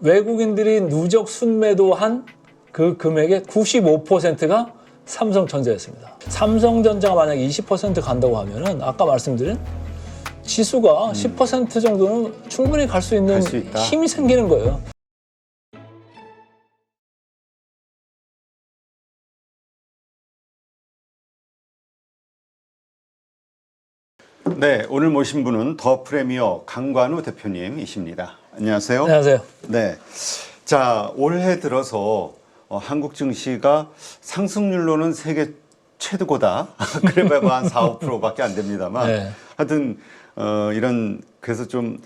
외국인들이 누적 순매도한 그 금액의 95%가 삼성전자였습니다. 삼성전자가 만약에 20% 간다고 하면은 아까 말씀드린 지수가 10% 정도는 충분히 갈 수 있는 힘이 생기는 거예요. 네, 오늘 모신 분은 더 프리미어 강관우 대표님이십니다. 안녕하세요. 안녕하세요. 네, 자 올해 들어서 한국 증시가 상승률로는 세계 최고다. 그래봐야 한 4, 5%밖에 안 됩니다만, 네. 하여튼 이런 그래서 좀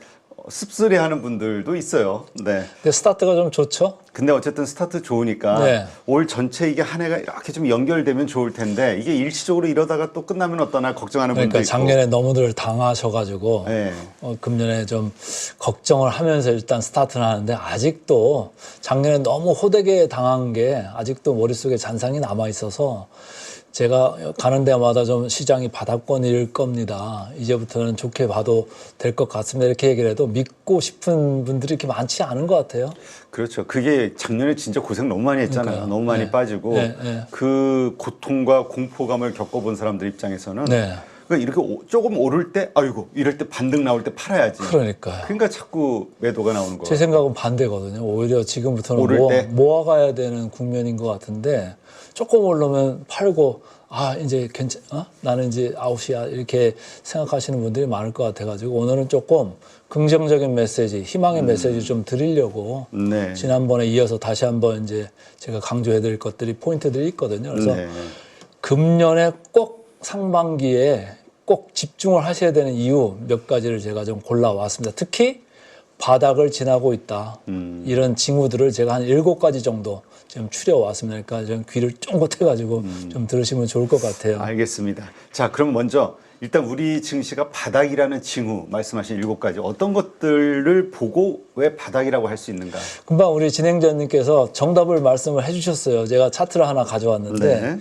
씁쓸해하는 분들도 있어요. 네. 근데 스타트가 좀 좋죠. 근데 어쨌든 스타트 좋으니까 네. 올 전체 이게 한 해가 이렇게 좀 연결되면 좋을 텐데 이게 일시적으로 이러다가 또 끝나면 어떠나 걱정하는 분도 그러니까 있고. 작년에 너무들 당하셔가지고 네. 금년에 좀 걱정을 하면서 일단 스타트를 하는데 아직도 작년에 너무 호되게 당한 게 아직도 머릿속에 잔상이 남아 있어서 제가 가는 데마다 좀 시장이 바닥권일 겁니다. 이제부터는 좋게 봐도 될 것 같습니다. 이렇게 얘기를 해도 믿고 싶은 분들이 이렇게 많지 않은 것 같아요. 그렇죠. 그게 작년에 진짜 고생 너무 많이 했잖아요. 그러니까요. 너무 많이 네. 빠지고 네. 그 고통과 공포감을 겪어본 사람들 입장에서는 네. 그러니까 이렇게 조금 오를 때 아이고 이럴 때 반등 나올 때 팔아야지. 그러니까요. 그러니까 자꾸 매도가 나오는 거예요. 제 생각은 반대거든요. 오히려 지금부터는 오를 때? 모아가야 되는 국면인 것 같은데 조금 오르면 팔고 이제 나는 이제 아웃이야 이렇게 생각하시는 분들이 많을 것 같아가지고 오늘은 조금 긍정적인 메시지, 희망의 메시지 좀 드리려고 네. 지난번에 이어서 다시 한번 이제 제가 강조해드릴 것들이 포인트들이 있거든요. 그래서 네. 금년에 꼭 상반기에 꼭 집중을 하셔야 되는 이유 몇 가지를 제가 좀 골라왔습니다. 특히 바닥을 지나고 있다. 이런 징후들을 제가 한 7가지 정도 지금 추려왔습니다. 그러니까 좀 귀를 쫑긋해가지고 좀 들으시면 좋을 것 같아요. 알겠습니다. 자, 그럼 먼저 일단 우리 증시가 바닥이라는 징후 말씀하신 7가지 어떤 것들을 보고 왜 바닥이라고 할 수 있는가? 금방 우리 진행자님께서 정답을 말씀을 해주셨어요. 제가 차트를 하나 가져왔는데 네.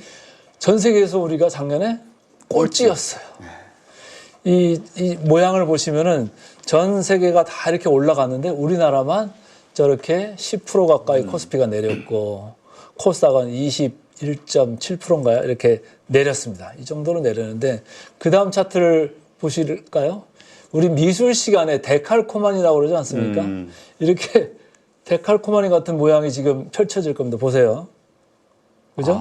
전 세계에서 우리가 작년에 꼴찌였어요. 이 모양을 보시면은 전 세계가 다 이렇게 올라갔는데 우리나라만 저렇게 10% 가까이 코스피가 내렸고 코스닥은 21.7%인가요? 이렇게 내렸습니다. 이 정도로 내렸는데 그 다음 차트를 보실까요? 우리 미술 시간에 데칼코마니라고 그러지 않습니까? 이렇게 데칼코마니 같은 모양이 지금 펼쳐질 겁니다. 보세요. 그죠?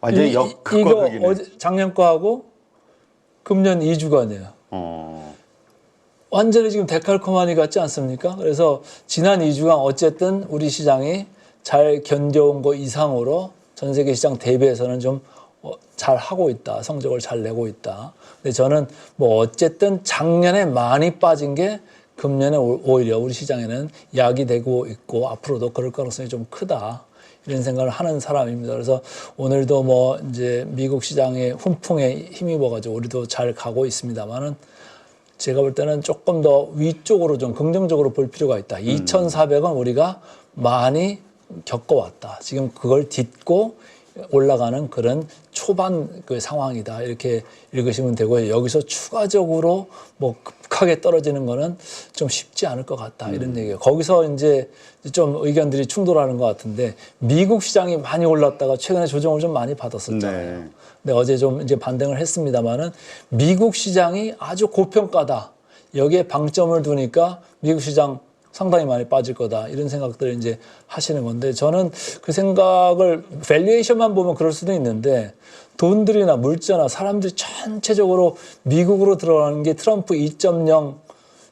완전히 이거 극과극이네. 작년 거하고 금년 2주간이에요. 완전히 지금 데칼코마니 같지 않습니까? 그래서 지난 2주간 어쨌든 우리 시장이 잘 견뎌온 거 이상으로 전 세계 시장 대비해서는 좀 잘 하고 있다. 성적을 잘 내고 있다. 근데 저는 뭐 어쨌든 작년에 많이 빠진 게 금년에 오히려 우리 시장에는 약이 되고 있고 앞으로도 그럴 가능성이 좀 크다. 이런 생각을 하는 사람입니다. 그래서 오늘도 뭐 이제 미국 시장의 훈풍에 힘입어가지고 우리도 잘 가고 있습니다만은 제가 볼 때는 조금 더 위쪽으로 좀 긍정적으로 볼 필요가 있다. 2,400은 우리가 많이 겪어왔다. 지금 그걸 딛고 올라가는 그런 초반 그 상황이다. 이렇게 읽으시면 되고요. 여기서 추가적으로 뭐 급하게 떨어지는 거는 좀 쉽지 않을 것 같다. 이런 얘기예요. 거기서 이제 좀 의견들이 충돌하는 것 같은데 미국 시장이 많이 올랐다가 최근에 조정을 좀 많이 받았었잖아요. 네. 근데 어제 좀 이제 반등을 했습니다만은 미국 시장이 아주 고평가다. 여기에 방점을 두니까 미국 시장 상당히 많이 빠질 거다. 이런 생각들을 이제 하시는 건데 저는 그 생각을 밸류에이션만 보면 그럴 수도 있는데 돈들이나 물자나 사람들이 전체적으로 미국으로 들어가는 게 트럼프 2.0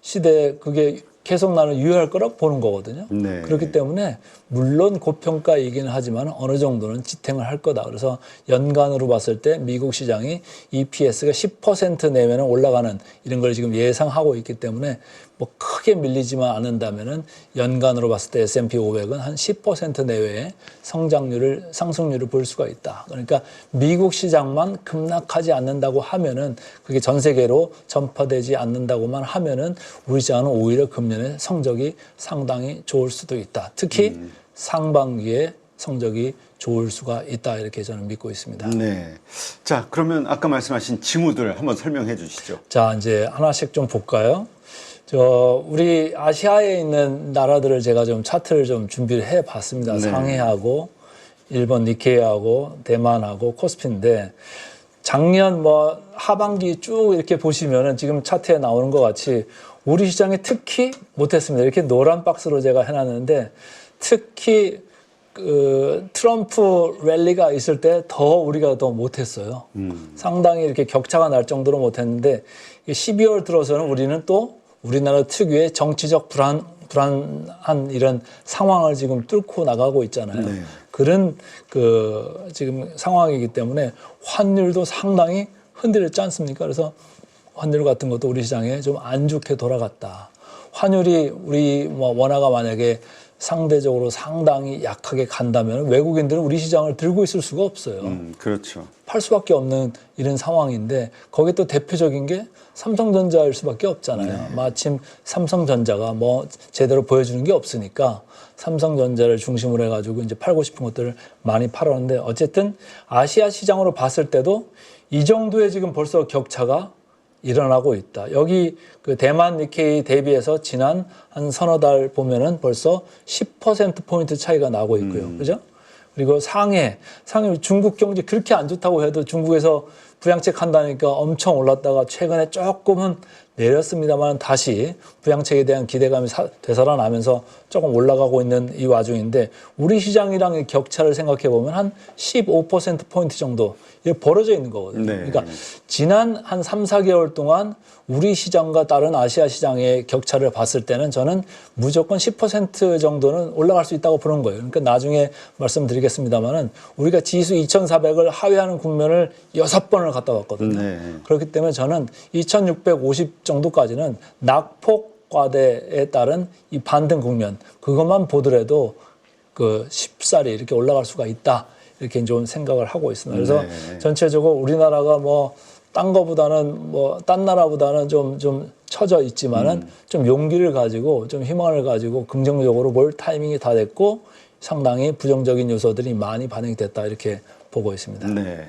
시대에 그게 계속 나는 유효할 거라고 보는 거거든요. 네. 그렇기 때문에 물론 고평가이기는 하지만 어느 정도는 지탱을 할 거다. 그래서 연간으로 봤을 때 미국 시장이 EPS가 10% 내외는 올라가는 이런 걸 지금 예상하고 있기 때문에 뭐 크게 밀리지만 않는다면은 연간으로 봤을 때 S&P 500은 한 10% 내외의 상승률을 볼 수가 있다. 그러니까 미국 시장만 급락하지 않는다고 하면은 그게 전 세계로 전파되지 않는다고만 하면은 우리 시장은 오히려 금년에 성적이 상당히 좋을 수도 있다. 특히 상반기에 성적이 좋을 수가 있다. 이렇게 저는 믿고 있습니다. 네. 자, 그러면 아까 말씀하신 징후들 한번 설명해 주시죠. 자, 이제 하나씩 좀 볼까요? 우리 아시아에 있는 나라들을 제가 좀 차트를 좀 준비를 해 봤습니다. 네. 상해하고 일본 니케이하고 대만하고 코스피인데 작년 뭐 하반기 쭉 이렇게 보시면은 지금 차트에 나오는 것 같이 우리 시장이 특히 못했습니다. 이렇게 노란 박스로 제가 해놨는데 특히 그 트럼프 랠리가 있을 때 더 우리가 더 못했어요. 상당히 이렇게 격차가 날 정도로 못했는데 12월 들어서는 우리는 또 우리나라 특유의 정치적 불안한 이런 상황을 지금 뚫고 나가고 있잖아요. 네. 그런 그 지금 상황이기 때문에 환율도 상당히 흔들렸지 않습니까? 그래서 환율 같은 것도 우리 시장에 좀 안 좋게 돌아갔다. 환율이 우리 뭐 원화가 만약에 상대적으로 상당히 약하게 간다면 외국인들은 우리 시장을 들고 있을 수가 없어요. 그렇죠. 팔 수밖에 없는 이런 상황인데 거기에 또 대표적인 게 삼성전자일 수밖에 없잖아요. 네. 마침 삼성전자가 뭐 제대로 보여주는 게 없으니까 삼성전자를 중심으로 해가지고 이제 팔고 싶은 것들을 많이 팔았는데 어쨌든 아시아 시장으로 봤을 때도 이 정도의 지금 벌써 격차가 일어나고 있다. 여기 그 대만 니케이 대비해서 지난 한 서너 달 보면은 벌써 10%포인트 차이가 나고 있고요. 그죠? 그리고 상해 중국 경제 그렇게 안 좋다고 해도 중국에서 부양책 한다니까 엄청 올랐다가 최근에 조금은 내렸습니다만 다시 부양책에 대한 기대감이 되살아나면서 조금 올라가고 있는 이 와중인데 우리 시장이랑의 격차를 생각해 보면 한 15%포인트 정도 이렇게 벌어져 있는 거거든요. 네. 그러니까 지난 한 3, 4개월 동안 우리 시장과 다른 아시아 시장의 격차를 봤을 때는 저는 무조건 10% 정도는 올라갈 수 있다고 보는 거예요. 그러니까 나중에 말씀드리겠습니다만은 우리가 지수 2,400을 하회하는 국면을 6번을 갔다 왔거든요. 네. 그렇기 때문에 저는 2,650 정도까지는 낙폭 과대에 따른 이 반등 국면 그것만 보더라도 그 쉽사리 이렇게 올라갈 수가 있다. 이렇게 좀 생각을 하고 있습니다. 그래서 네. 전체적으로 우리나라가 뭐 딴 거보다는 뭐 딴 나라보다는 좀 처져 있지만은 좀 용기를 가지고 좀 희망을 가지고 긍정적으로 볼 타이밍이 다 됐고 상당히 부정적인 요소들이 많이 반영이 됐다 이렇게 보고 있습니다. 네.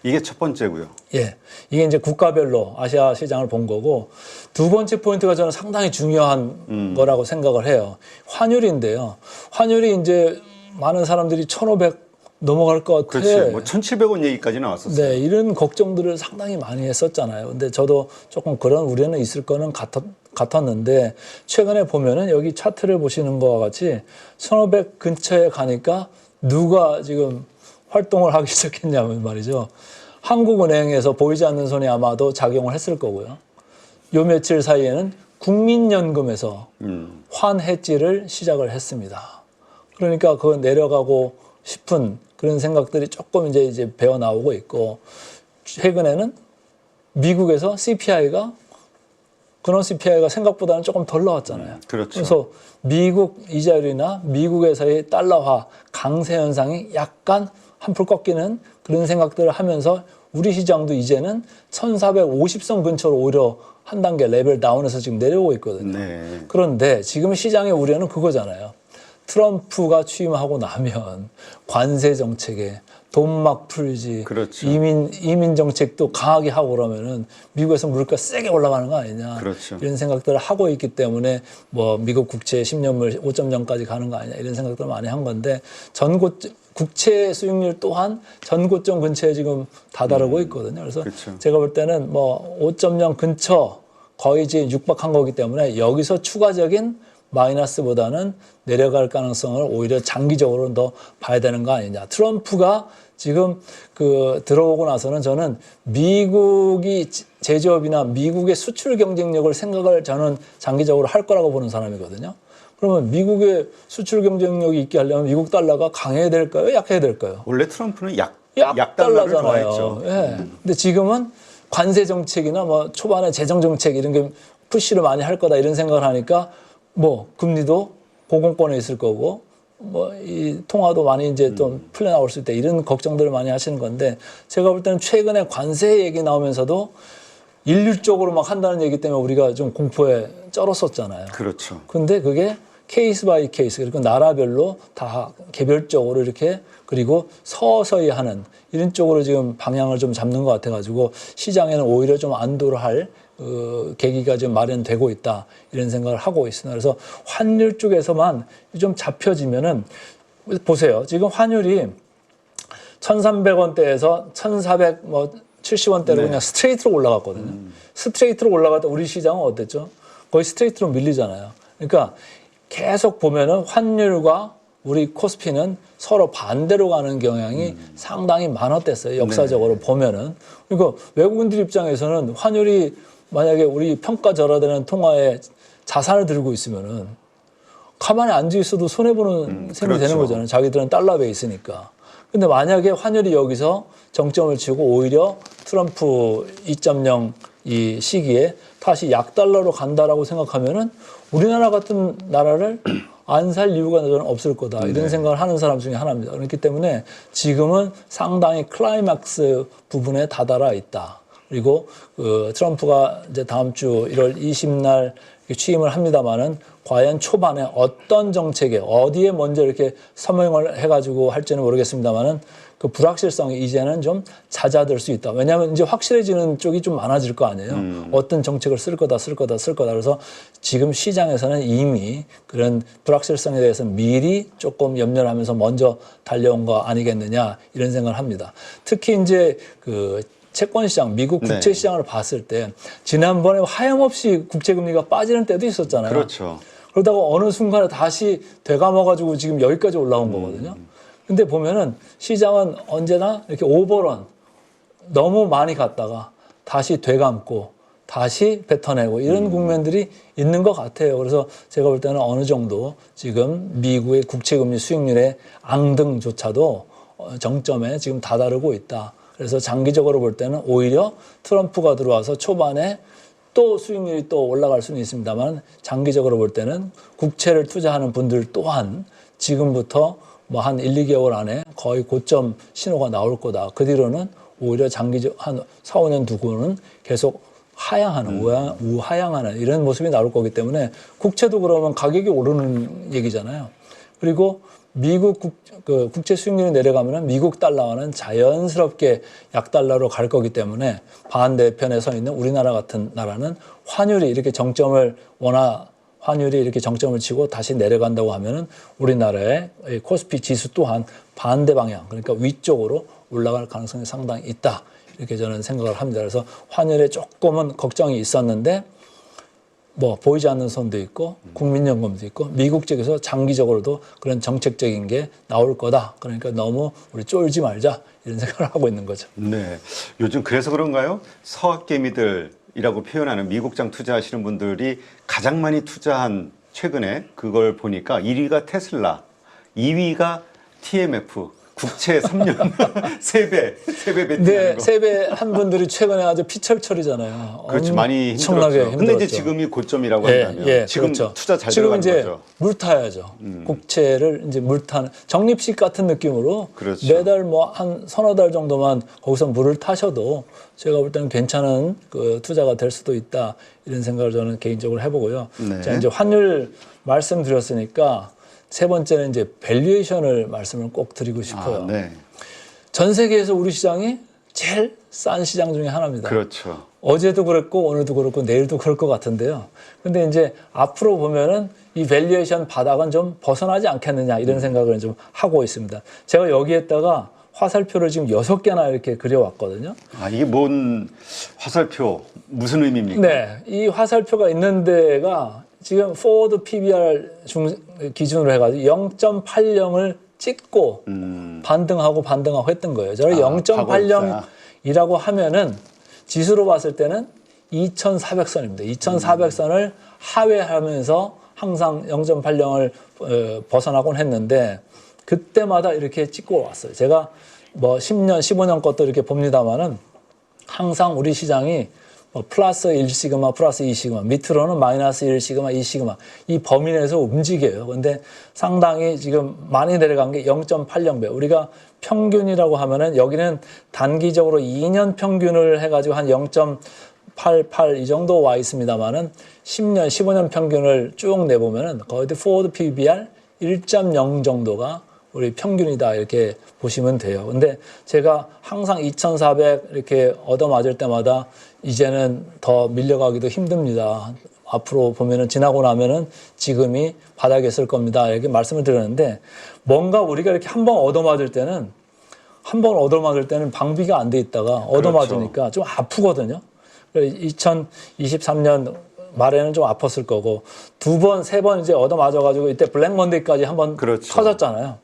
이게 첫 번째고요. 예. 이게 이제 국가별로 아시아 시장을 본 거고 두 번째 포인트가 저는 상당히 중요한 거라고 생각을 해요. 환율인데요. 환율이 이제 많은 사람들이 1,500 넘어갈 것 같아. 그렇지. 뭐 1,700원 얘기까지 나왔었어요. 네, 이런 걱정들을 상당히 많이 했었잖아요. 근데 저도 조금 그런 우려는 있을 거는 같았는데 최근에 보면은 여기 차트를 보시는 것과 같이 1,500 근처에 가니까 누가 지금 활동을 하기 시작했냐면 말이죠. 한국은행에서 보이지 않는 손이 아마도 작용을 했을 거고요. 요 며칠 사이에는 국민연금에서 환해지를 시작을 했습니다. 그러니까 그거 내려가고 싶은 그런 생각들이 조금 이제 배어 나오고 있고 최근에는 미국에서 근원 CPI가 생각보다는 조금 덜 나왔잖아요. 그렇죠. 그래서 미국 이자율이나 미국에서의 달러화 강세 현상이 약간 한풀 꺾이는 그런 생각들을 하면서 우리 시장도 이제는 1,450선 근처로 오히려 한 단계 레벨 다운해서 지금 내려오고 있거든요. 네. 그런데 지금 시장의 우려는 그거잖아요. 트럼프가 취임하고 나면 관세 정책에 돈 막 풀지, 그렇죠. 이민 정책도 강하게 하고 그러면은 미국에서 물가 세게 올라가는 거 아니냐. 그렇죠. 이런 생각들을 하고 있기 때문에 뭐 미국 국채 10년물 5.0까지 가는 거 아니냐 이런 생각들을 많이 한 건데 국채 수익률 또한 전고점 근처에 지금 다다르고 있거든요. 그래서 그렇죠. 제가 볼 때는 뭐 5.0 근처 거의 이제 육박한 거기 때문에 여기서 추가적인 마이너스보다는 내려갈 가능성을 오히려 장기적으로 더 봐야 되는 거 아니냐. 트럼프가 지금 들어오고 나서는 저는 미국이 제조업이나 미국의 수출 경쟁력을 생각을 저는 장기적으로 할 거라고 보는 사람이거든요. 그러면 미국의 수출 경쟁력이 있게 하려면 미국 달러가 강해야 될까요? 약해야 될까요? 원래 트럼프는 약달러를 좋아했죠. 예. 근데 지금은 관세 정책이나 뭐 초반에 재정 정책 이런 게 푸시를 많이 할 거다 이런 생각을 하니까 뭐 금리도 고공권에 있을 거고 뭐 이 통화도 많이 이제 좀 풀려 나올 수 있다 이런 걱정들을 많이 하시는 건데 제가 볼 때는 최근에 관세 얘기 나오면서도 일률적으로 막 한다는 얘기 때문에 우리가 좀 공포에 쩔었었잖아요. 그렇죠. 근데 그게 케이스 바이 케이스 그리고 나라별로 다 개별적으로 이렇게 그리고 서서히 하는 이런 쪽으로 지금 방향을 좀 잡는 것 같아가지고 시장에는 오히려 좀 안도를 할 계기가 좀 마련되고 있다 이런 생각을 하고 있습니다. 그래서 환율 쪽에서만 좀 잡혀지면은 보세요. 지금 환율이 1,300원대에서 1,470원대로 네. 그냥 스트레이트로 올라갔거든요. 스트레이트로 올라갔다 우리 시장은 어땠죠? 거의 스트레이트로 밀리잖아요. 그러니까 계속 보면은 환율과 우리 코스피는 서로 반대로 가는 경향이 상당히 많았댔어요. 역사적으로 보면은. 그러니까 외국인들 입장에서는 환율이 만약에 우리 평가 절하되는 통화에 자산을 들고 있으면은 가만히 앉아 있어도 손해보는 셈이 되는 거잖아요. 자기들은 달러 베이스니까. 근데 만약에 환율이 여기서 정점을 치고 오히려 트럼프 2.0 이 시기에 다시 약달러로 간다라고 생각하면은 우리나라 같은 나라를 안 살 이유가 저는 없을 거다. 이런 생각을 하는 사람 중에 하나입니다. 그렇기 때문에 지금은 상당히 클라이막스 부분에 다다라 있다. 그리고 트럼프가 이제 다음 주 1월 20날 취임을 합니다만은 과연 초반에 어떤 정책에 어디에 먼저 이렇게 서명을 해가지고 할지는 모르겠습니다만은 그 불확실성이 이제는 좀 잦아들 수 있다. 왜냐하면 이제 확실해지는 쪽이 좀 많아질 거 아니에요. 어떤 정책을 쓸 거다. 그래서 지금 시장에서는 이미 그런 불확실성에 대해서 미리 조금 염려를 하면서 먼저 달려온 거 아니겠느냐 이런 생각을 합니다. 특히 이제 그 채권 시장, 미국 국채 시장을 봤을 때 지난번에 하염없이 국채 금리가 빠지는 때도 있었잖아요. 그렇죠. 그러다가 어느 순간에 다시 되감아가지고 지금 여기까지 올라온 거거든요. 근데 보면은 시장은 언제나 이렇게 오버런 너무 많이 갔다가 다시 되감고 다시 뱉어내고 이런 국면들이 있는 것 같아요. 그래서 제가 볼 때는 어느 정도 지금 미국의 국채금리 수익률의 앙등조차도 정점에 지금 다다르고 있다. 그래서 장기적으로 볼 때는 오히려 트럼프가 들어와서 초반에 또 수익률이 또 올라갈 수는 있습니다만 장기적으로 볼 때는 국채를 투자하는 분들 또한 지금부터 뭐 한 1, 2개월 안에 거의 고점 신호가 나올 거다. 그 뒤로는 오히려 장기적 한 4, 5년 두고는 계속 하향하는 우하향하는 이런 모습이 나올 거기 때문에 국채도 그러면 가격이 오르는 얘기잖아요. 그리고 미국 국채 수익률이 내려가면은 미국 달러와는 자연스럽게 약달러로 갈 거기 때문에 반대편에 서 있는 우리나라 같은 나라는 환율이 이렇게 정점을 환율이 이렇게 정점을 치고 다시 내려간다고 하면은 우리나라의 코스피 지수 또한 반대 방향, 그러니까 위쪽으로 올라갈 가능성이 상당히 있다. 이렇게 저는 생각을 합니다. 그래서 환율에 조금은 걱정이 있었는데 뭐 보이지 않는 손도 있고 국민연금도 있고 미국 쪽에서 장기적으로도 그런 정책적인 게 나올 거다. 그러니까 너무 우리 쫄지 말자 이런 생각을 하고 있는 거죠. 네. 요즘 그래서 그런가요? 서학개미들이라고 표현하는 미국장 투자하시는 분들이 가장 많이 투자한 최근에 그걸 보니까 1위가 테슬라, 2위가 TMF, 국채 3년 3배 베팅하는 네, 거. 세배한 분들이 최근에 아주 피철철이잖아요. 그렇죠. 많이 엄청나게 힘들었죠. 근데 이제 힘들었죠. 지금이 고점이라고 한다면 지금 그렇죠. 투자 잘 지금 들어가는 이제 거죠. 물 타야죠. 국채를 이제 물 타는 적립식 같은 느낌으로 그렇죠. 매달 뭐 한 서너 달 정도만 거기서 물을 타셔도 제가 볼 때는 괜찮은 그 투자가 될 수도 있다 이런 생각을 저는 개인적으로 해보고요. 네. 자, 이제 환율 말씀드렸으니까 세 번째는 이제 밸류에이션을 말씀을 꼭 드리고 싶어요. 네. 전 세계에서 우리 시장이 제일 싼 시장 중에 하나입니다. 그렇죠. 어제도 그랬고 오늘도 그렇고 내일도 그럴 것 같은데요. 근데 이제 앞으로 보면은 이 밸류에이션 바닥은 좀 벗어나지 않겠느냐 이런 생각을 좀 하고 있습니다. 제가 여기에다가 화살표를 지금 6개나 이렇게 그려왔거든요. 아, 이게 뭔 화살표 무슨 의미입니까? 네, 이 화살표가 있는 데가 지금 forward PBR 기준으로 해가지고 0.80을 찍고 반등하고 했던 거예요. 저는 0.80이라고 하면은 지수로 봤을 때는 2,400선입니다. 2,400선을 하회하면서 항상 0.80을 벗어나곤 했는데 그때마다 이렇게 찍고 왔어요. 제가 뭐 10년, 15년 것도 이렇게 봅니다만은 항상 우리 시장이 뭐 플러스 1시그마, 플러스 2시그마, 밑으로는 마이너스 1시그마, 2시그마 이 범위 내에서 움직여요. 근데 상당히 지금 많이 내려간 게 0.80배. 우리가 평균이라고 하면은 여기는 단기적으로 2년 평균을 해가지고 한 0.88 이 정도 와 있습니다만은 10년, 15년 평균을 쭉 내보면은 거의 forward PBR 1.0 정도가 우리 평균이다 이렇게 보시면 돼요. 근데 제가 항상 2,400 이렇게 얻어맞을 때마다 이제는 더 밀려가기도 힘듭니다. 앞으로 보면은 지나고 나면은 지금이 바닥에 있을 겁니다. 이렇게 말씀을 드렸는데 뭔가 우리가 이렇게 한 번 얻어맞을 때는 방비가 안 돼 있다가 얻어맞으니까 좀 아프거든요. 2023년 말에는 좀 아팠을 거고 두 번, 세 번 이제 얻어맞아가지고 이때 블랙 먼데이까지 한번 터졌잖아요.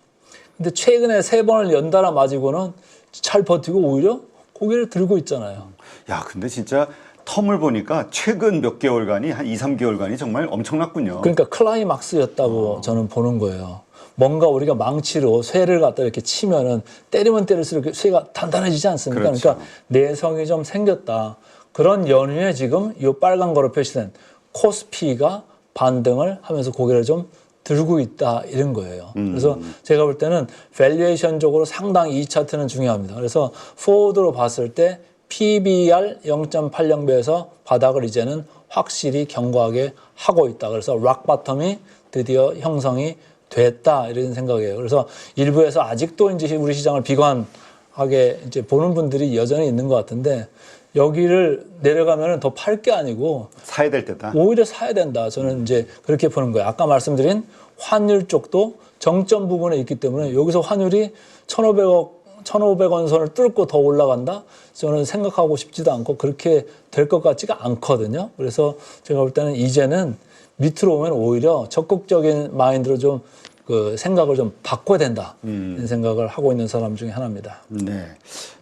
근데 최근에 세 번을 연달아 맞이고는 잘 버티고 오히려 고개를 들고 있잖아요. 야, 근데 진짜 텀을 보니까 최근 몇 개월간이 한 2, 3개월간이 정말 엄청났군요. 그러니까 클라이막스였다고 저는 보는 거예요. 뭔가 우리가 망치로 쇠를 갖다 이렇게 치면은 때리면 때릴수록 쇠가 단단해지지 않습니까? 그렇죠. 그러니까 내성이 좀 생겼다. 그런 연휴에 지금 이 빨간 거로 표시된 코스피가 반등을 하면서 고개를 좀 들고 있다 이런 거예요. 그래서 제가 볼 때는 밸류에이션적으로 상당히 이 차트는 중요합니다. 그래서 포워드로 봤을 때 PBR 0.80배에서 바닥을 이제는 확실히 견고하게 하고 있다. 그래서 락 바텀이 드디어 형성이 됐다 이런 생각이에요. 그래서 일부에서 아직도 이제 우리 시장을 비관하게 이제 보는 분들이 여전히 있는 것 같은데 여기를 내려가면은 더 팔 게 아니고 사야 될 때다. 오히려 사야 된다. 저는 이제 그렇게 보는 거예요. 아까 말씀드린 환율 쪽도 정점 부분에 있기 때문에 여기서 환율이 1,500원 선을 뚫고 더 올라간다? 저는 생각하고 싶지도 않고 그렇게 될 것 같지가 않거든요. 그래서 제가 볼 때는 이제는 밑으로 오면 오히려 적극적인 마인드로 좀 그 생각을 좀 바꿔야 된다. 이런 생각을 하고 있는 사람 중에 하나입니다. 네.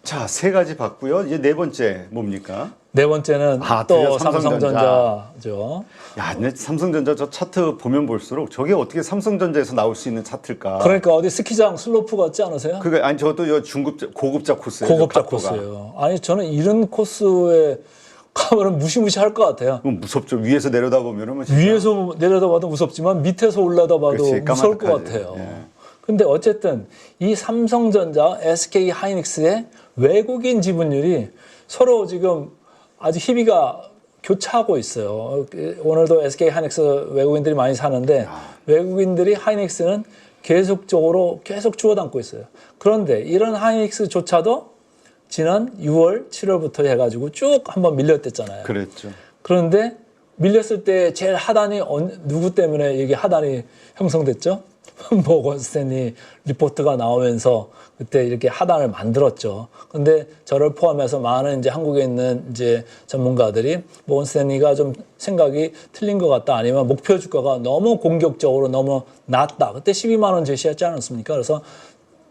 자, 세 가지 봤고요. 이제 네 번째 뭡니까? 네 번째는 또 드디어 삼성전자죠. 야, 근데 삼성전자 저 차트 보면 볼수록 저게 어떻게 삼성전자에서 나올 수 있는 차트일까? 그러니까 어디 스키장 슬로프 같지 않으세요? 그게 아니 저도 요 고급자 코스예요. 고급자 각도가. 코스예요. 아니 저는 이런 코스에 가면은 무시무시할 것 같아요. 무섭죠. 위에서 내려다 보면은 뭐 진짜. 위에서 내려다봐도 무섭지만 밑에서 올라다봐도 그렇지, 무서울 것 까마득하지. 같아요. 예. 근데 어쨌든 이 삼성전자, SK 하이닉스의 외국인 지분율이 서로 지금 아주 희비가 교차하고 있어요. 오늘도 SK 하이닉스 외국인들이 많이 사는데 외국인들이 하이닉스는 계속적으로 계속 주워담고 있어요. 그런데 이런 하이닉스조차도 지난 6월, 7월부터 해가지고 쭉 한번 밀렸댔잖아요. 그랬죠. 그런데 밀렸을 때 제일 하단이 누구 때문에 이게 하단이 형성됐죠? 모건 스탠리 리포트가 나오면서 그때 이렇게 하단을 만들었죠. 근데 저를 포함해서 많은 이제 한국에 있는 이제 전문가들이 모건 스탠리가 좀 생각이 틀린 것 같다. 아니면 목표 주가가 너무 공격적으로 너무 낮다. 그때 12만 원 제시했지 않았습니까? 그래서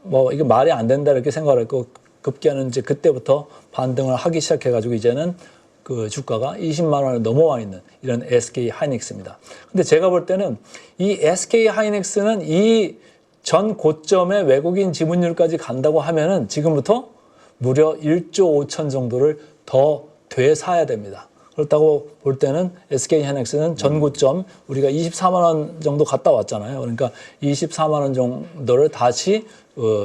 뭐 이게 말이 안 된다 이렇게 생각을 했고 급기야는 이제 그때부터 반등을 하기 시작해가지고 이제는 그 주가가 20만 원을 넘어와 있는 이런 SK 하이닉스입니다. 근데 제가 볼 때는 이 SK 하이닉스는 이 전 고점의 외국인 지분율까지 간다고 하면은 지금부터 무려 1조 5천 정도를 더 되사야 됩니다. 그렇다고 볼 때는 SK 하이닉스는 전 고점 우리가 24만 원 정도 갔다 왔잖아요. 그러니까 24만 원 정도를 다시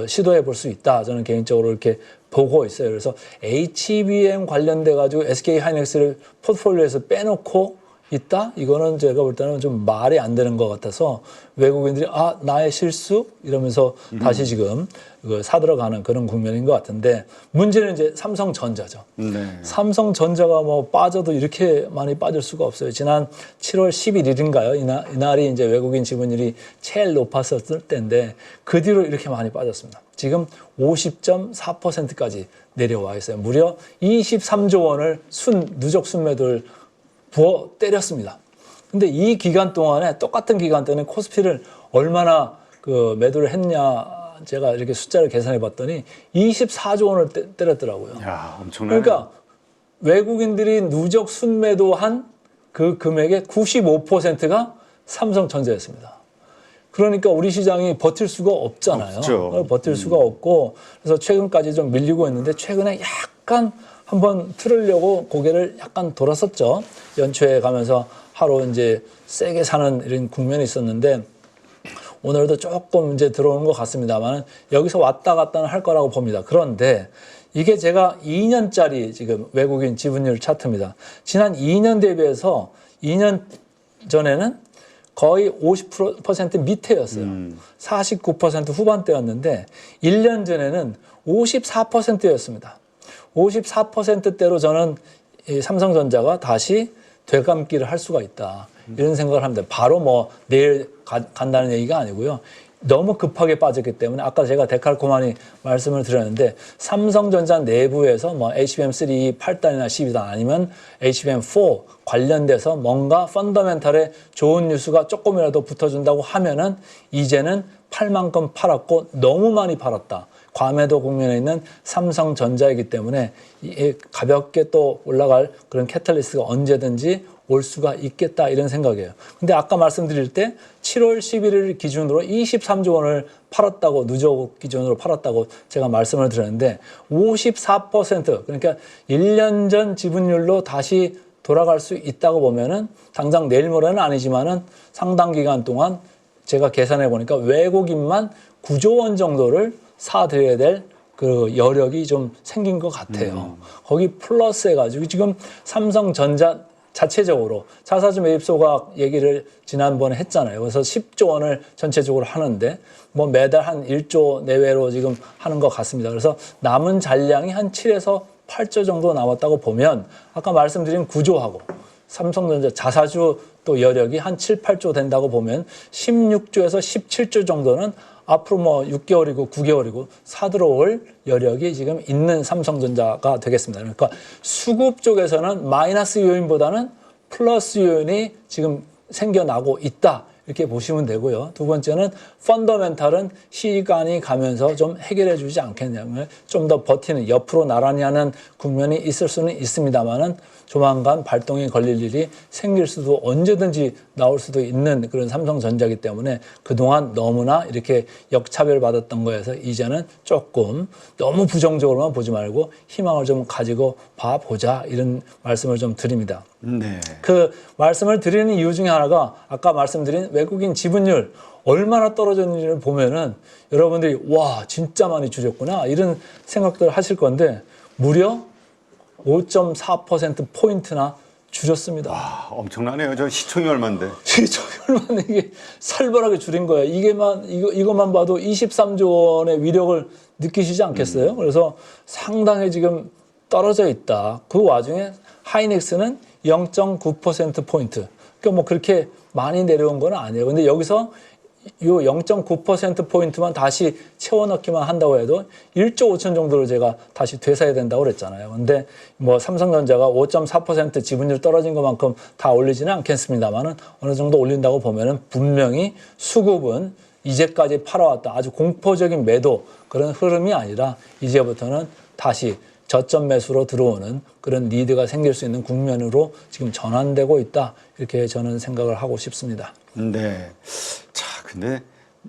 시도해 볼 수 있다. 저는 개인적으로 이렇게 보고 있어요. 그래서 HBM 관련돼 가지고 SK 하이닉스를 포트폴리오에서 빼놓고 있다? 이거는 제가 볼 때는 좀 말이 안 되는 것 같아서 외국인들이 아 나의 실수 이러면서 다시 지금 사들어가는 그런 국면인 것 같은데 문제는 이제 삼성전자죠. 네. 삼성전자가 뭐 빠져도 이렇게 많이 빠질 수가 없어요. 지난 7월 11일인가요? 이날이 이제 외국인 지분율이 제일 높았었을 때인데 그 뒤로 이렇게 많이 빠졌습니다. 지금 50.4%까지 내려와 있어요. 무려 23조 원을 누적 순매도를 부어 때렸습니다. 근데 이 기간 동안에 똑같은 기간 때는 코스피를 얼마나 그 매도를 했냐 제가 이렇게 숫자를 계산해 봤더니 24조 원을 때렸더라고요. 야, 엄청나네. 그러니까 외국인들이 누적 순매도한 그 금액의 95%가 삼성전자였습니다. 그러니까 우리 시장이 버틸 수가 없잖아요. 없죠. 버틸 수가 없고 그래서 최근까지 좀 밀리고 있는데 최근에 약간 한번 틀으려고 고개를 약간 돌았었죠. 연초에 가면서 하루 이제 세게 사는 이런 국면이 있었는데 오늘도 조금 이제 들어오는 것 같습니다만 여기서 왔다 갔다 할 거라고 봅니다. 그런데 이게 제가 2년짜리 지금 외국인 지분율 차트입니다. 지난 2년 대비해서 2년 전에는 거의 50% 밑에였어요. 49% 후반대였는데 1년 전에는 54%였습니다. 54%대로 저는 이 삼성전자가 다시 되감기를 할 수가 있다. 이런 생각을 합니다. 바로 뭐 내일 간다는 얘기가 아니고요. 너무 급하게 빠졌기 때문에 아까 제가 데칼코마니 말씀을 드렸는데 삼성전자 내부에서 뭐 HBM3 8단이나 12단 아니면 HBM4 관련돼서 뭔가 펀더멘탈에 좋은 뉴스가 조금이라도 붙어준다고 하면은 이제는 팔 만큼 팔았고 너무 많이 팔았다. 과매도 국면에 있는 삼성전자이기 때문에 가볍게 또 올라갈 그런 캐탈리스트가 언제든지 올 수가 있겠다 이런 생각이에요. 근데 아까 말씀드릴 때 7월 11일 기준으로 23조 원을 팔았다고 누적 기준으로 팔았다고 제가 말씀을 드렸는데 54% 그러니까 1년 전 지분율로 다시 돌아갈 수 있다고 보면은 당장 내일 모레는 아니지만은 상당 기간 동안 제가 계산해 보니까 외국인만 9조 원 정도를 사들여야 될 그 여력이 좀 생긴 것 같아요. 거기 플러스 해가지고 지금 삼성전자 자체적으로 자사주 매입소가 얘기를 지난번에 했잖아요. 그래서 10조 원을 전체적으로 하는데 뭐 매달 한 1조 내외로 지금 하는 것 같습니다. 그래서 남은 잔량이 한 7에서 8조 정도 남았다고 보면 아까 말씀드린 구조하고 삼성전자 자사주 또 여력이 한 7, 8조 된다고 보면 16조에서 17조 정도는 앞으로 뭐 6개월이고 9개월이고 사들어올 여력이 지금 있는 삼성전자가 되겠습니다. 그러니까 수급 쪽에서는 마이너스 요인보다는 플러스 요인이 지금 생겨나고 있다. 이렇게 보시면 되고요. 두 번째는 펀더멘탈은 시간이 가면서 좀 해결해 주지 않겠냐면 좀 더 버티는 옆으로 나란히 하는 국면이 있을 수는 있습니다만은 조만간 발동이 걸릴 일이 생길 수도 언제든지 나올 수도 있는 그런 삼성전자이기 때문에 그동안 너무나 이렇게 역차별 받았던 거에서 이제는 조금 너무 부정적으로만 보지 말고 희망을 좀 가지고 봐보자 이런 말씀을 좀 드립니다. 네. 그 말씀을 드리는 이유 중에 하나가 아까 말씀드린 외국인 지분율 얼마나 떨어졌는지를 보면은 여러분들이 와 진짜 많이 줄였구나 이런 생각들을 하실 건데 무려 5.4%포인트나 줄였습니다. 와, 엄청나네요. 저 시총이 얼만데. 시총이 얼마나 이게 살벌하게 줄인 거예요. 이것만 봐도 23조 원의 위력을 느끼시지 않겠어요? 그래서 상당히 지금 떨어져 있다. 그 와중에 하이닉스는 0.9%포인트. 그러니까 뭐 그렇게 많이 내려온 건 아니에요. 근데 여기서 요 0.9%포인트만 다시 채워넣기만 한다고 해도 1조 5천 정도를 제가 다시 되사야 된다고 그랬잖아요. 근데 뭐 삼성전자가 5.4% 지분율 떨어진 것만큼 다 올리지는 않겠습니다만은 어느 정도 올린다고 보면은 분명히 수급은 이제까지 팔아왔다 아주 공포적인 매도 그런 흐름이 아니라 이제부터는 다시 저점 매수로 들어오는 그런 리드가 생길 수 있는 국면으로 지금 전환되고 있다. 이렇게 저는 생각을 하고 싶습니다. 네. 자, 근데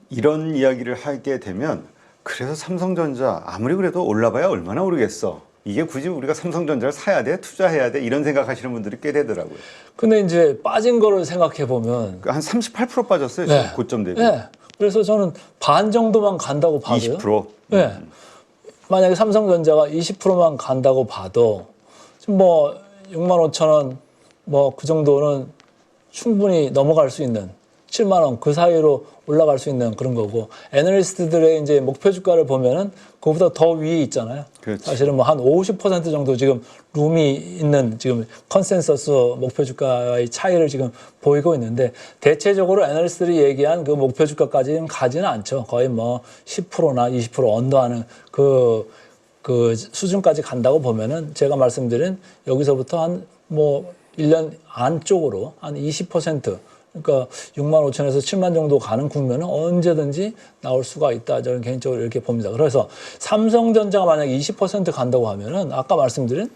이런 이야기를 하게 되면 그래서 삼성전자 아무리 그래도 올라봐야 얼마나 오르겠어. 이게 굳이 우리가 삼성전자를 사야 돼? 투자해야 돼? 이런 생각하시는 분들이 꽤 되더라고요. 근데 이제 빠진 거를 생각해 보면 한 38% 빠졌어요. 네. 지금 고점 대비. 네. 그래서 저는 반 정도만 간다고 봐도요. 20%. 네. 만약에 삼성전자가 20%만 간다고 봐도 지금 뭐 6만 5천 원 뭐 그 정도는 충분히 넘어갈 수 있는 7만 원 그 사이로 올라갈 수 있는 그런 거고 애널리스트들의 이제 목표 주가를 보면은 그거보다 더 위에 있잖아요. 그렇지. 사실은 뭐 한 50% 정도 지금 룸이 있는 지금 컨센서스 목표 주가의 차이를 지금 보이고 있는데 대체적으로 애널리스트들이 얘기한 그 목표 주가까지는 가지는 않죠. 거의 뭐 10%나 20% 언더하는 그 수준까지 간다고 보면은 제가 말씀드린 여기서부터 한 뭐 1년 안쪽으로 한 20% 그러니까 6만 5천에서 7만 정도 가는 국면은 언제든지 나올 수가 있다. 저는 개인적으로 이렇게 봅니다. 그래서 삼성전자가 만약에 20% 간다고 하면은 아까 말씀드린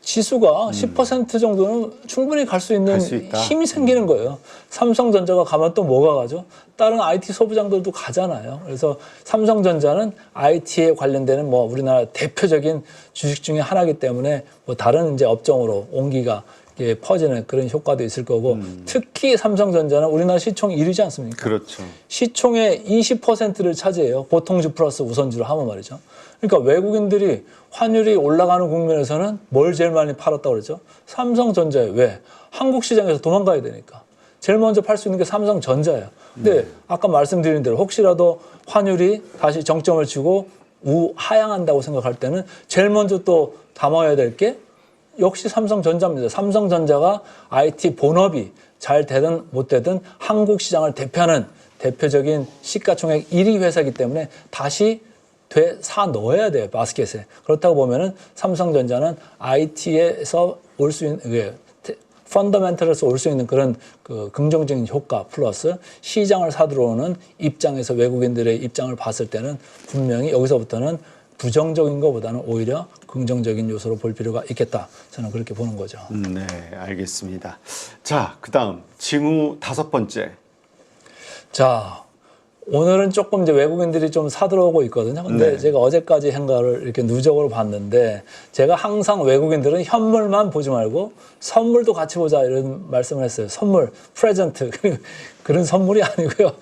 지수가 10% 정도는 충분히 갈 수 있는 힘이 생기는 거예요. 삼성전자가 가면 또 뭐가 가죠? 다른 IT 소부장들도 가잖아요. 그래서 삼성전자는 IT에 관련되는 뭐 우리나라 대표적인 주식 중에 하나이기 때문에 뭐 다른 이제 업종으로 옹기가 퍼지는 그런 효과도 있을 거고 특히 삼성전자는 우리나라 시총 1위지 않습니까? 그렇죠. 시총의 20%를 차지해요. 보통주 플러스 우선주를 하면 말이죠. 그러니까 외국인들이 환율이 올라가는 국면에서는 뭘 제일 많이 팔았다고 그러죠? 삼성전자에 왜? 한국 시장에서 도망가야 되니까. 제일 먼저 팔 수 있는 게 삼성전자예요. 근데 아까 말씀드린 대로 혹시라도 환율이 다시 정점을 치고 우하향한다고 생각할 때는 제일 먼저 또 담아야 될 게 역시 삼성전자입니다. 삼성전자가 IT 본업이 잘 되든 못 되든 한국 시장을 대표하는 대표적인 시가총액 1위 회사이기 때문에 다시 사 넣어야 돼요, 바스켓에. 그렇다고 보면은 삼성전자는 IT에서 올 수 있는, 펀더멘털에서 올 수 있는 그런 그 긍정적인 효과 플러스 시장을 사들어오는 입장에서 외국인들의 입장을 봤을 때는 분명히 여기서부터는 부정적인 것보다는 오히려 긍정적인 요소로 볼 필요가 있겠다. 저는 그렇게 보는 거죠. 네, 알겠습니다. 자, 그다음 징후 5번째. 자, 오늘은 조금 이제 외국인들이 좀 사들어오고 있거든요. 근데 네. 제가 어제까지 한 거를 이렇게 누적으로 봤는데 제가 항상 외국인들은 현물만 보지 말고 선물도 같이 보자 이런 말씀을 했어요. 선물, 프레젠트. 그런 선물이 아니고요.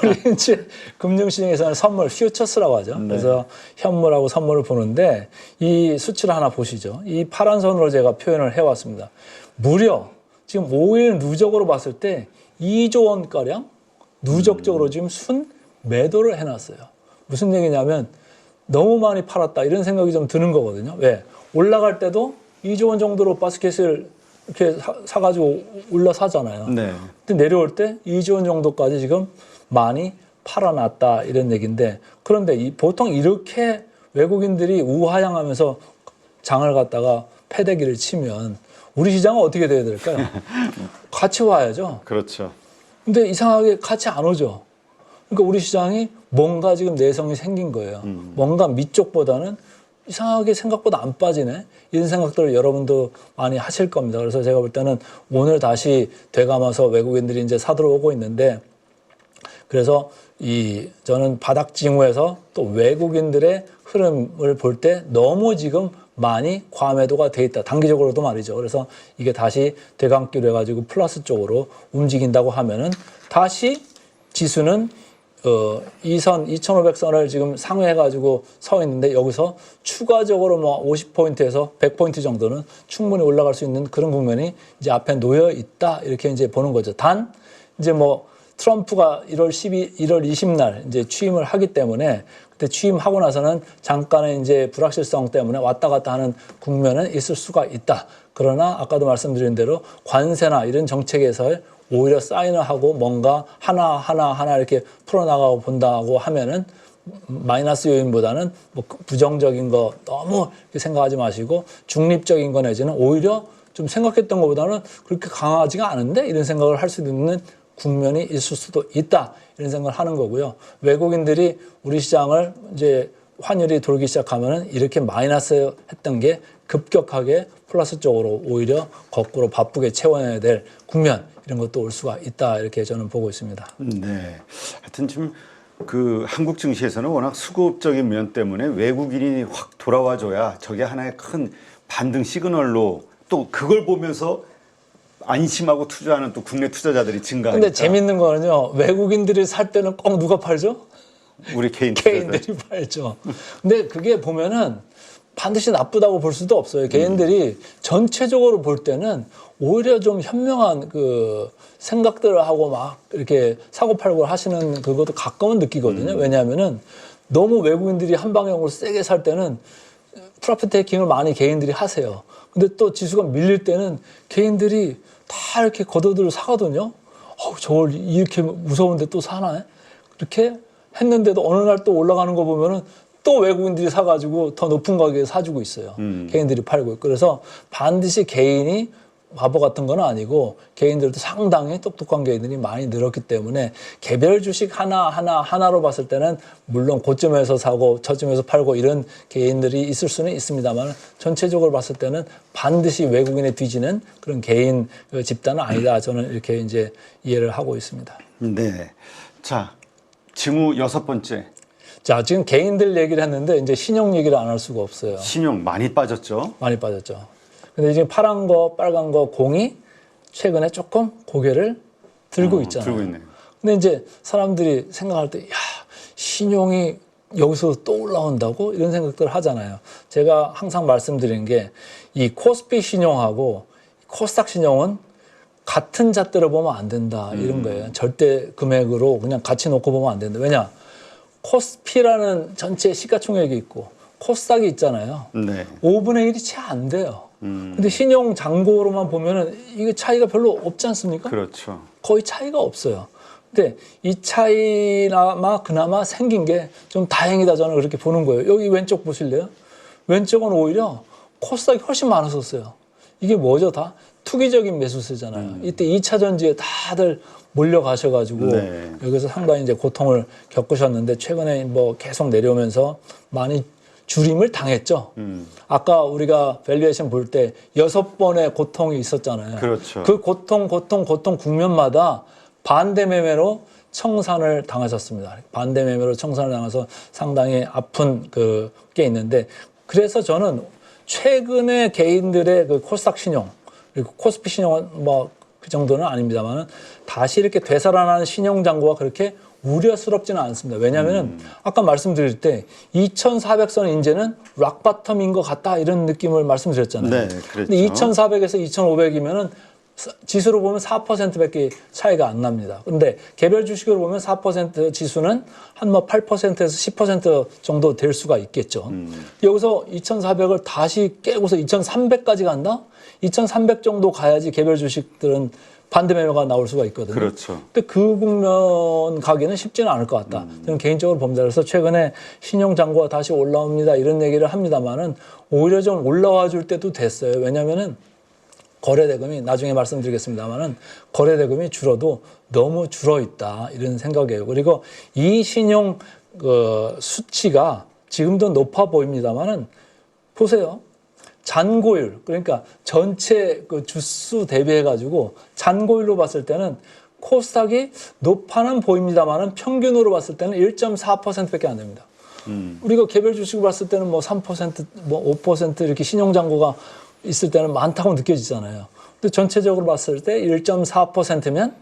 우리 이제 금융시장에서는 선물, 퓨처스라고 하죠. 그래서 현물하고 선물을 보는데 이 수치를 하나 보시죠. 이 파란 선으로 제가 표현을 해왔습니다. 무려 지금 5일 누적으로 봤을 때 2조 원가량 누적적으로 지금 순 매도를 해놨어요. 무슨 얘기냐면 너무 많이 팔았다 이런 생각이 좀 드는 거거든요. 왜? 올라갈 때도 2조 원 정도로 바스켓을 이렇게 사가지고 올라사잖아요. 네. 근데 내려올 때 2조 원 정도까지 지금 많이 팔아놨다 이런 얘기인데 그런데 보통 이렇게 외국인들이 우하향하면서 장을 갖다가 패대기를 치면 우리 시장은 어떻게 돼야 될까요? 같이 와야죠. 그렇죠. 근데 이상하게 같이 안 오죠. 그러니까 우리 시장이 뭔가 지금 내성이 생긴 거예요. 뭔가 밑쪽보다는 이상하게 생각보다 안 빠지네. 이런 생각들을 여러분도 많이 하실 겁니다. 그래서 제가 볼 때는 오늘 다시 되감아서 외국인들이 이제 사들어오고 있는데 그래서 저는 바닥 징후에서 또 외국인들의 흐름을 볼 때 너무 지금 많이 과매도가 돼 있다. 단기적으로도 말이죠. 그래서 이게 다시 되감기로 해가지고 플러스 쪽으로 움직인다고 하면은 다시 지수는 이선 2,500선을 지금 상회해가지고 서 있는데 여기서 추가적으로 뭐 50포인트에서 100포인트 정도는 충분히 올라갈 수 있는 그런 국면이 이제 앞에 놓여 있다. 이렇게 이제 보는 거죠. 단 이제 뭐 트럼프가 1월 20날 이제 취임을 하기 때문에 그때 취임하고 나서는 잠깐의 이제 불확실성 때문에 왔다 갔다 하는 국면은 있을 수가 있다. 그러나 아까도 말씀드린 대로 관세나 이런 정책에서 오히려 사인을 하고 뭔가 하나 이렇게 풀어나가고 본다고 하면은 마이너스 요인보다는 뭐 부정적인 거 너무 생각하지 마시고 중립적인 거 내지는 오히려 좀 생각했던 것보다는 그렇게 강하지가 않은데 이런 생각을 할 수 있는 국면이 있을 수도 있다. 이런 생각을 하는 거고요. 외국인들이 우리 시장을 이제 환율이 돌기 시작하면은 이렇게 마이너스 했던 게 급격하게 플러스 쪽으로 오히려 거꾸로 바쁘게 채워내야 될 국면 이런 것도 올 수가 있다. 이렇게 저는 보고 있습니다. 네. 하여튼 지금 그 한국 증시에서는 워낙 수급적인 면 때문에 외국인이 확 돌아와줘야 저게 하나의 큰 반등 시그널로 또 그걸 보면서 안심하고 투자하는 또 국내 투자자들이 증가하니까. 근데 재밌는 거는요. 외국인들이 살 때는 꼭 누가 팔죠? 우리 개인 투자자. 개인들이 팔죠. 근데 그게 보면은 반드시 나쁘다고 볼 수도 없어요. 개인들이 전체적으로 볼 때는 오히려 좀 현명한 그 생각들을 하고 막 이렇게 사고팔고 하시는 그것도 가끔은 느끼거든요. 왜냐하면은 너무 외국인들이 한 방향으로 세게 살 때는 프로핏 테이킹을 많이 개인들이 하세요. 근데 또 지수가 밀릴 때는 개인들이 다 이렇게 걷어들여 사거든요. 저걸 이렇게 무서운데 또 사나? 이렇게 했는데도 어느 날 또 올라가는 거 보면은 또 외국인들이 사가지고 더 높은 가격에 사주고 있어요. 개인들이 팔고 있고. 그래서 반드시 개인이 바보 같은 건 아니고 개인들도 상당히 똑똑한 개인들이 많이 늘었기 때문에 개별 주식 하나로 봤을 때는 물론 고점에서 사고 저점에서 팔고 이런 개인들이 있을 수는 있습니다만 전체적으로 봤을 때는 반드시 외국인에 뒤지는 그런 개인 집단은 아니다. 저는 이렇게 이제 이해를 하고 있습니다. 네. 자, 징후 6번째. 자, 지금 개인들 얘기를 했는데 이제 신용 얘기를 안 할 수가 없어요. 신용 많이 빠졌죠? 많이 빠졌죠. 근데 지금 파란 거, 빨간 거, 공이 최근에 조금 고개를 들고 있잖아요. 들고 있네요. 근데 이제 사람들이 생각할 때, 야, 신용이 여기서 또 올라온다고? 이런 생각들을 하잖아요. 제가 항상 말씀드리는 게 이 코스피 신용하고 코스닥 신용은 같은 잣대로 보면 안 된다 이런 거예요. 절대 금액으로 그냥 같이 놓고 보면 안 된다. 왜냐? 코스피라는 전체 시가총액이 있고 코스닥이 있잖아요. 네. 5분의 1이 채 안 돼요. 근데 신용 잔고로만 보면은 이게 차이가 별로 없지 않습니까? 그렇죠. 거의 차이가 없어요. 근데 이 차이나마 그나마 생긴 게 좀 다행이다 저는 그렇게 보는 거예요. 여기 왼쪽 보실래요? 왼쪽은 오히려 코스닥이 훨씬 많았었어요. 이게 뭐죠? 다 투기적인 매수세잖아요. 이때 2차 전지에 다들 몰려가셔가지고 네. 여기서 상당히 이제 고통을 겪으셨는데 최근에 뭐 계속 내려오면서 많이 줄임을 당했죠. 아까 우리가 밸류에이션 볼 때 6번의 고통이 있었잖아요. 그렇죠. 그 고통 국면마다 반대 매매로 청산을 당하셨습니다. 반대 매매로 청산을 당해서 상당히 아픈 게 있는데 그래서 저는 최근에 개인들의 그 코스닥 신용 그리고 코스피 신용은 뭐 그 정도는 아닙니다만 다시 이렇게 되살아나는 신용 잔고가 그렇게 우려스럽지는 않습니다. 왜냐하면 아까 말씀드릴 때 2,400선 이제는 락바텀인 것 같다 이런 느낌을 말씀드렸잖아요. 네, 그렇죠. 근데 2,400에서 2,500이면은 지수로 보면 4%밖에 차이가 안 납니다. 그런데 개별 주식으로 보면 4% 지수는 한 뭐 8%에서 10% 정도 될 수가 있겠죠. 여기서 2,400을 다시 깨고서 2,300까지 간다? 2,300 정도 가야지 개별 주식들은 반대 매매가 나올 수가 있거든요. 그렇죠. 근데 그 국면 가기는 쉽지는 않을 것 같다. 저는 개인적으로 봅니다. 그래서 최근에 신용 잔고가 다시 올라옵니다. 이런 얘기를 합니다만은 오히려 좀 올라와 줄 때도 됐어요. 왜냐면은 거래대금이 나중에 말씀드리겠습니다만은 거래대금이 줄어도 너무 줄어 있다 이런 생각이에요. 그리고 이 신용 수치가 지금도 높아 보입니다만은 보세요. 잔고율 그러니까 전체 그 주수 대비해 가지고 잔고율로 봤을 때는 코스닥이 높아는 보입니다만은 평균으로 봤을 때는 1.4%밖에 안 됩니다. 우리가 개별 주식을 봤을 때는 뭐 3%, 뭐 5% 이렇게 신용 잔고가 있을 때는 많다고 느껴지잖아요. 근데 전체적으로 봤을 때 1.4%면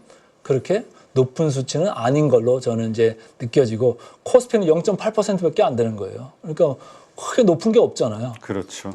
그렇게 높은 수치는 아닌 걸로 저는 이제 느껴지고 코스피는 0.8%밖에 안 되는 거예요. 그러니까 크게 높은 게 없잖아요. 그렇죠.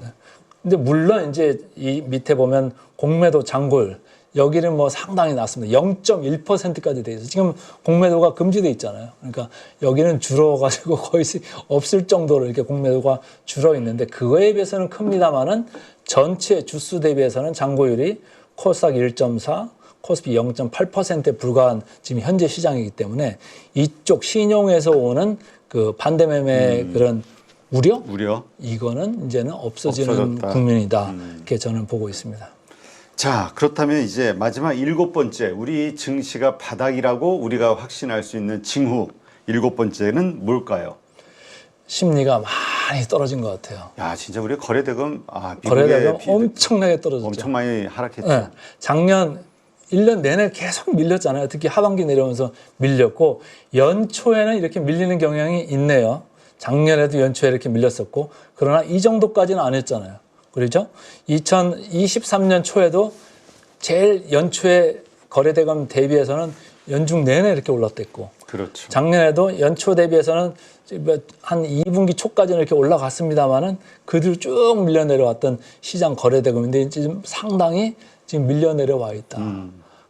근데 물론 이제 이 밑에 보면 공매도 잔고율 여기는 뭐 상당히 낮습니다. 0.1%까지 돼 있어요. 지금 공매도가 금지돼 있잖아요. 그러니까 여기는 줄어가지고 거의 없을 정도로 이렇게 공매도가 줄어 있는데 그거에 비해서는 큽니다만은 전체 주수 대비해서는 잔고율이 코스닥 1.4, 코스피 0.8%에 불과한 지금 현재 시장이기 때문에 이쪽 신용에서 오는 그 반대 매매 그런 우려? 이거는 이제는 없어지는 없어졌다. 국면이다. 이렇게 저는 보고 있습니다. 자, 그렇다면 이제 마지막 7번째, 우리 증시가 바닥이라고 우리가 확신할 수 있는 징후 7번째는 뭘까요? 심리가 많이 떨어진 것 같아요. 야, 진짜 우리 거래대금, 거래대금 엄청나게 떨어졌죠. 엄청 많이 하락했죠. 네. 작년 1년 내내 계속 밀렸잖아요. 특히 하반기 내려오면서 밀렸고 연초에는 이렇게 밀리는 경향이 있네요. 작년에도 연초에 이렇게 밀렸었고 그러나 이 정도까지는 안 했잖아요. 그렇죠? 2023년 초에도 제일 연초에 거래대금 대비해서는 연중 내내 이렇게 올랐댔고 그렇죠. 작년에도 연초 대비해서는 한 2분기 초까지는 이렇게 올라갔습니다만은 그 뒤로 쭉 밀려 내려왔던 시장 거래대금인데 지금 상당히 지금 밀려 내려와 있다.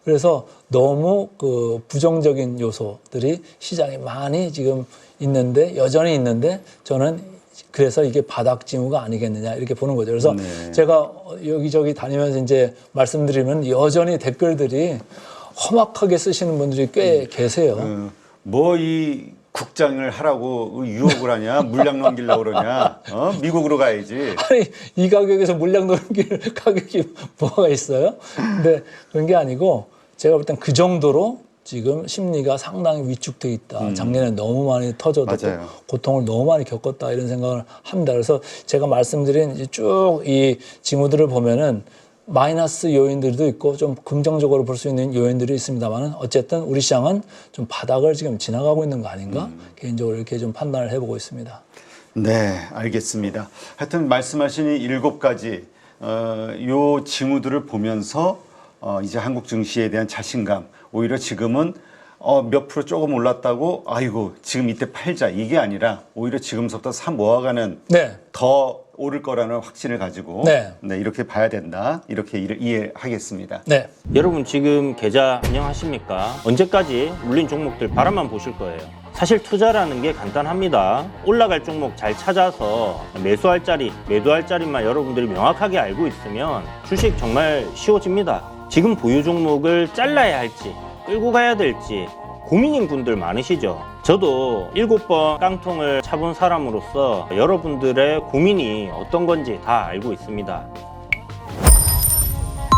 그래서 너무 그 부정적인 요소들이 시장에 많이 지금 있는데 여전히 있는데 저는 그래서 이게 바닥 징후가 아니겠느냐 이렇게 보는 거죠. 그래서 제가 여기저기 다니면서 이제 말씀드리면 여전히 댓글들이 험악하게 쓰시는 분들이 꽤 계세요. 뭐 이 국장을 하라고 유혹을 하냐, 물량 넘기려고 그러냐, 미국으로 가야지. 아니 이 가격에서 물량 넘길 가격이 뭐가 있어요? 근데 그런 게 아니고 제가 볼 땐 그 정도로 지금 심리가 상당히 위축돼 있다. 작년에 너무 많이 터져도 고통을 너무 많이 겪었다 이런 생각을 합니다. 그래서 제가 말씀드린 쭉 이 징후들을 보면은 마이너스 요인들도 있고 좀 긍정적으로 볼 수 있는 요인들이 있습니다만은 어쨌든 우리 시장은 좀 바닥을 지금 지나가고 있는 거 아닌가 개인적으로 이렇게 좀 판단을 해보고 있습니다. 네, 알겠습니다. 하여튼 말씀하신 이 7가지 요 징후들을 보면서 이제 한국 증시에 대한 자신감 오히려 지금은 몇 프로 조금 올랐다고 아이고 지금 이때 팔자 이게 아니라 오히려 지금부터 사 모아가는 더 오를 거라는 확신을 가지고 네. 이렇게 봐야 된다. 이렇게 이해하겠습니다. 네. 여러분 지금 계좌 운영하십니까? 언제까지 물린 종목들 바라만 보실 거예요. 사실 투자라는 게 간단합니다. 올라갈 종목 잘 찾아서 매수할 자리, 매도할 자리만 여러분들이 명확하게 알고 있으면 주식 정말 쉬워집니다. 지금 보유 종목을 잘라야 할지 끌고 가야 될지 고민인 분들 많으시죠? 저도 7번 깡통을 차본 사람으로서 여러분들의 고민이 어떤 건지 다 알고 있습니다.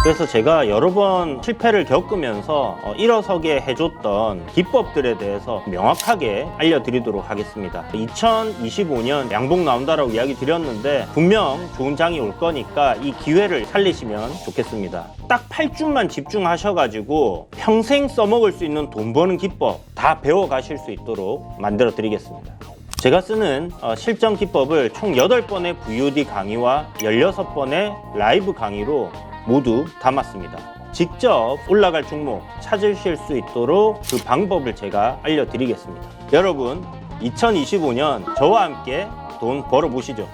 그래서 제가 여러 번 실패를 겪으면서 일어서게 해줬던 기법들에 대해서 명확하게 알려드리도록 하겠습니다. 2025년 양봉 나온다라고 이야기 드렸는데 분명 좋은 장이 올 거니까 이 기회를 살리시면 좋겠습니다. 딱 8주만 집중하셔가지고 평생 써먹을 수 있는 돈 버는 기법 다 배워가실 수 있도록 만들어 드리겠습니다. 제가 쓰는 실전 기법을 총 8번의 VOD 강의와 16번의 라이브 강의로 모두 담았습니다. 직접 올라갈 종목 찾으실 수 있도록 그 방법을 제가 알려드리겠습니다. 여러분 2025년 저와 함께 돈 벌어보시죠.